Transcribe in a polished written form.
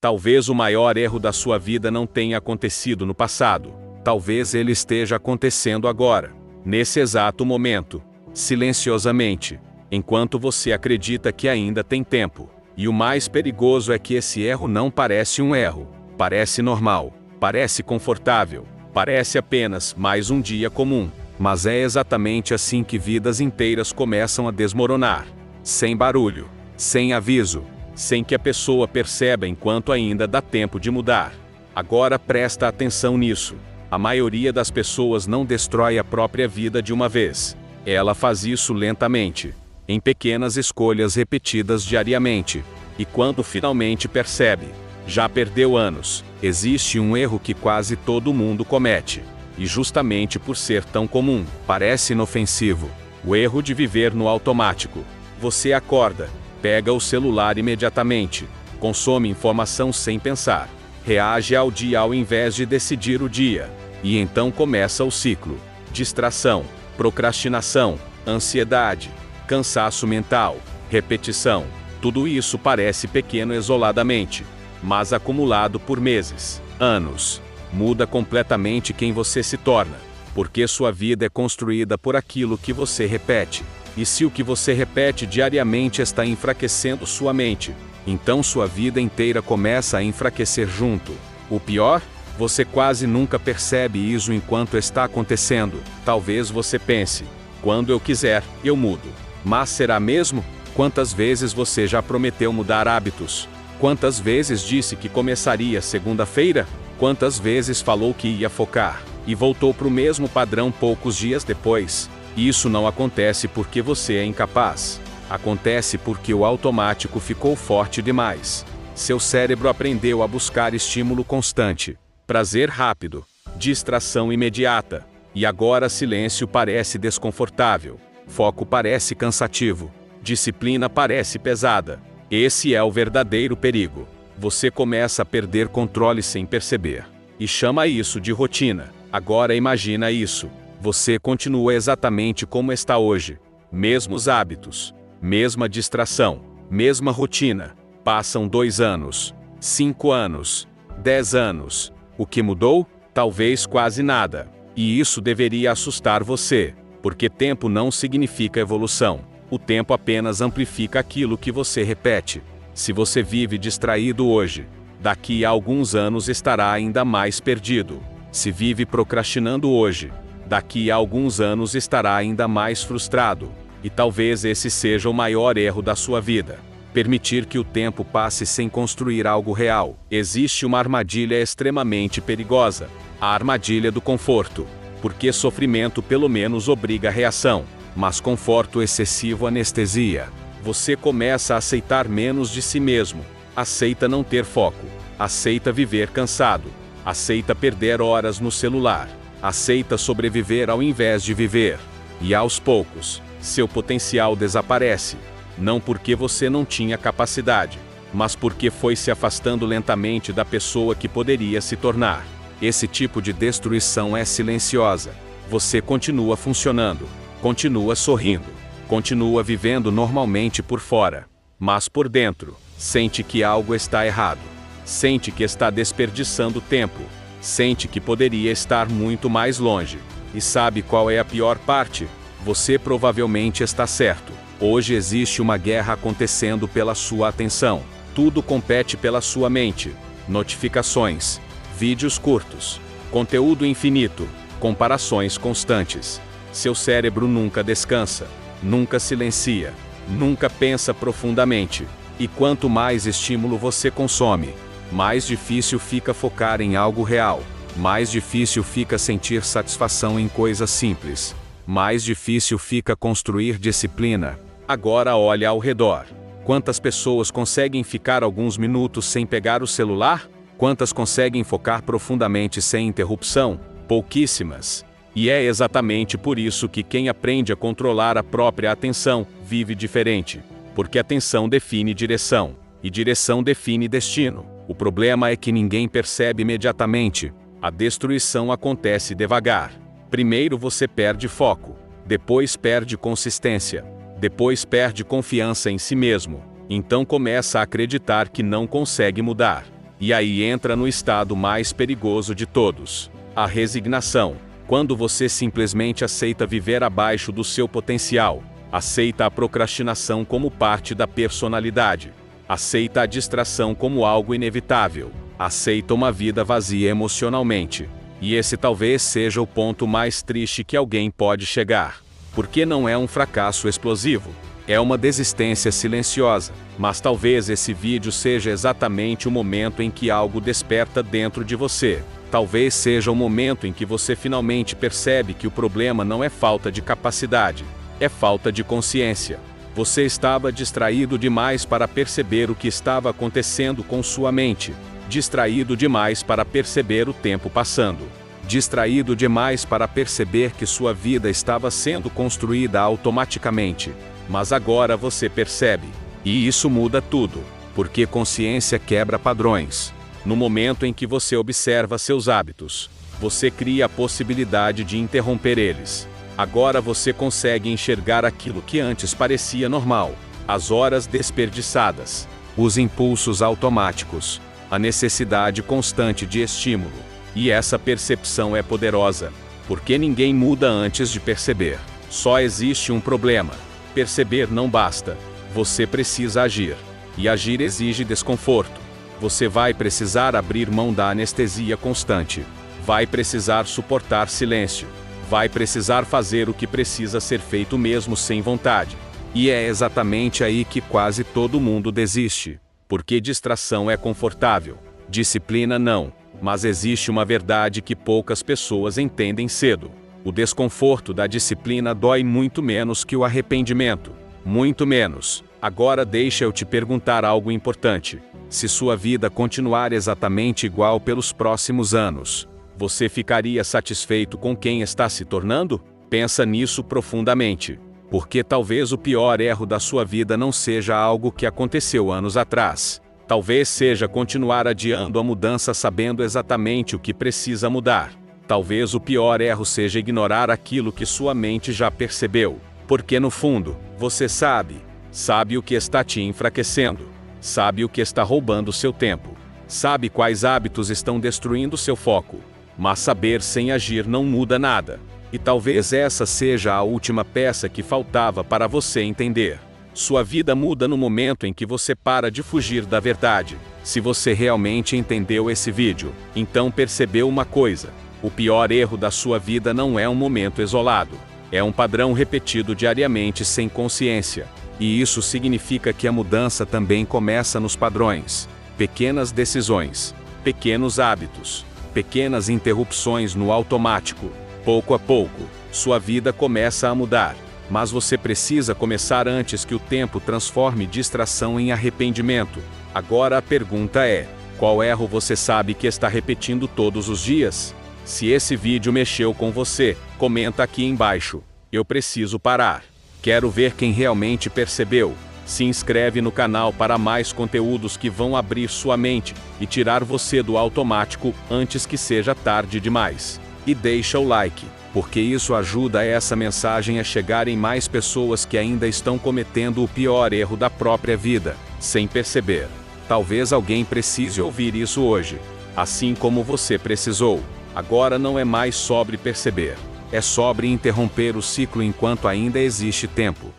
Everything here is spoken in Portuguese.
Talvez o maior erro da sua vida não tenha acontecido no passado. Talvez ele esteja acontecendo agora, nesse exato momento, silenciosamente, enquanto você acredita que ainda tem tempo. E o mais perigoso é que esse erro não parece um erro. Parece normal, parece confortável, parece apenas mais um dia comum. Mas é exatamente assim que vidas inteiras começam a desmoronar. Sem barulho, sem aviso, sem que a pessoa perceba enquanto ainda dá tempo de mudar. Agora presta atenção nisso. A maioria das pessoas não destrói a própria vida de uma vez. Ela faz isso lentamente, em pequenas escolhas repetidas diariamente. E quando finalmente percebe, já perdeu anos. Existe um erro que quase todo mundo comete. E justamente por ser tão comum, parece inofensivo. O erro de viver no automático. Você acorda, pega o celular imediatamente, consome informação sem pensar, reage ao dia ao invés de decidir o dia. E então começa o ciclo. Distração, procrastinação, ansiedade, cansaço mental, repetição. Tudo isso parece pequeno isoladamente, mas acumulado por meses, anos, muda completamente quem você se torna, porque sua vida é construída por aquilo que você repete. E se o que você repete diariamente está enfraquecendo sua mente, então sua vida inteira começa a enfraquecer junto. O pior? Você quase nunca percebe isso enquanto está acontecendo. Talvez você pense, quando eu quiser, eu mudo. Mas será mesmo? Quantas vezes você já prometeu mudar hábitos? Quantas vezes disse que começaria segunda-feira? Quantas vezes falou que ia focar, e voltou para o mesmo padrão poucos dias depois? Isso não acontece porque você é incapaz. Acontece porque o automático ficou forte demais. Seu cérebro aprendeu a buscar estímulo constante, prazer rápido, distração imediata. E agora silêncio parece desconfortável, foco parece cansativo, disciplina parece pesada. Esse é o verdadeiro perigo. Você começa a perder controle sem perceber. E chama isso de rotina. Agora imagina isso. Você continua exatamente como está hoje. Mesmos hábitos, mesma distração, mesma rotina. Passam 2 anos, 5 anos, 10 anos. O que mudou? Talvez quase nada. E isso deveria assustar você, porque tempo não significa evolução. O tempo apenas amplifica aquilo que você repete. Se você vive distraído hoje, daqui a alguns anos estará ainda mais perdido. Se vive procrastinando hoje, daqui a alguns anos estará ainda mais frustrado. E talvez esse seja o maior erro da sua vida. Permitir que o tempo passe sem construir algo real. Existe uma armadilha extremamente perigosa. A armadilha do conforto. Porque sofrimento pelo menos obriga a reação, mas conforto excessivo anestesia. Você começa a aceitar menos de si mesmo. Aceita não ter foco. Aceita viver cansado. Aceita perder horas no celular. Aceita sobreviver ao invés de viver. E aos poucos, seu potencial desaparece. Não porque você não tinha capacidade, mas porque foi se afastando lentamente da pessoa que poderia se tornar. Esse tipo de destruição é silenciosa. Você continua funcionando, continua sorrindo, continua vivendo normalmente por fora, mas por dentro, sente que algo está errado. Sente que está desperdiçando tempo. Sente que poderia estar muito mais longe. E sabe qual é a pior parte? Você provavelmente está certo. Hoje existe uma guerra acontecendo pela sua atenção. Tudo compete pela sua mente. Notificações, vídeos curtos, conteúdo infinito, comparações constantes. Seu cérebro nunca descansa, nunca silencia, nunca pensa profundamente. E quanto mais estímulo você consome, mais difícil fica focar em algo real. Mais difícil fica sentir satisfação em coisas simples. Mais difícil fica construir disciplina. Agora olha ao redor. Quantas pessoas conseguem ficar alguns minutos sem pegar o celular? Quantas conseguem focar profundamente sem interrupção? Pouquíssimas. E é exatamente por isso que quem aprende a controlar a própria atenção vive diferente. Porque atenção define direção, e direção define destino. O problema é que ninguém percebe imediatamente. A destruição acontece devagar. Primeiro você perde foco, depois perde consistência, depois perde confiança em si mesmo. Então começa a acreditar que não consegue mudar. E aí entra no estado mais perigoso de todos: a resignação. Quando você simplesmente aceita viver abaixo do seu potencial, aceita a procrastinação como parte da personalidade, aceita a distração como algo inevitável, aceita uma vida vazia emocionalmente. E esse talvez seja o ponto mais triste que alguém pode chegar. Porque não é um fracasso explosivo, é uma desistência silenciosa. Mas talvez esse vídeo seja exatamente o momento em que algo desperta dentro de você. Talvez seja o momento em que você finalmente percebe que o problema não é falta de capacidade, é falta de consciência. Você estava distraído demais para perceber o que estava acontecendo com sua mente, distraído demais para perceber o tempo passando, distraído demais para perceber que sua vida estava sendo construída automaticamente. Mas agora você percebe. E isso muda tudo, porque consciência quebra padrões. No momento em que você observa seus hábitos, você cria a possibilidade de interromper eles. Agora você consegue enxergar aquilo que antes parecia normal: as horas desperdiçadas, os impulsos automáticos, a necessidade constante de estímulo. E essa percepção é poderosa, porque ninguém muda antes de perceber. Só existe um problema: perceber não basta. Você precisa agir. E agir exige desconforto. Você vai precisar abrir mão da anestesia constante. Vai precisar suportar silêncio. Vai precisar fazer o que precisa ser feito mesmo sem vontade. E é exatamente aí que quase todo mundo desiste. Porque distração é confortável. Disciplina não. Mas existe uma verdade que poucas pessoas entendem cedo. O desconforto da disciplina dói muito menos que o arrependimento. Muito menos. Agora deixa eu te perguntar algo importante. Se sua vida continuar exatamente igual pelos próximos anos, você ficaria satisfeito com quem está se tornando? Pensa nisso profundamente. Porque talvez o pior erro da sua vida não seja algo que aconteceu anos atrás. Talvez seja continuar adiando a mudança sabendo exatamente o que precisa mudar. Talvez o pior erro seja ignorar aquilo que sua mente já percebeu. Porque no fundo, você sabe o que está te enfraquecendo. Sabe o que está roubando seu tempo. Sabe quais hábitos estão destruindo seu foco. Mas saber sem agir não muda nada. E talvez essa seja a última peça que faltava para você entender. Sua vida muda no momento em que você para de fugir da verdade. Se você realmente entendeu esse vídeo, então percebeu uma coisa: o pior erro da sua vida não é um momento isolado. É um padrão repetido diariamente sem consciência. E isso significa que a mudança também começa nos padrões. Pequenas decisões, pequenos hábitos, pequenas interrupções no automático. Pouco a pouco, sua vida começa a mudar. Mas você precisa começar antes que o tempo transforme distração em arrependimento. Agora a pergunta é: qual erro você sabe que está repetindo todos os dias? Se esse vídeo mexeu com você, comenta aqui embaixo. Eu preciso parar. Quero ver quem realmente percebeu. Se inscreve no canal para mais conteúdos que vão abrir sua mente e tirar você do automático antes que seja tarde demais. E deixa o like, porque isso ajuda essa mensagem a chegar em mais pessoas que ainda estão cometendo o pior erro da própria vida, sem perceber. Talvez alguém precise ouvir isso hoje, assim como você precisou. Agora não é mais sobre perceber. É sobre interromper o ciclo enquanto ainda existe tempo.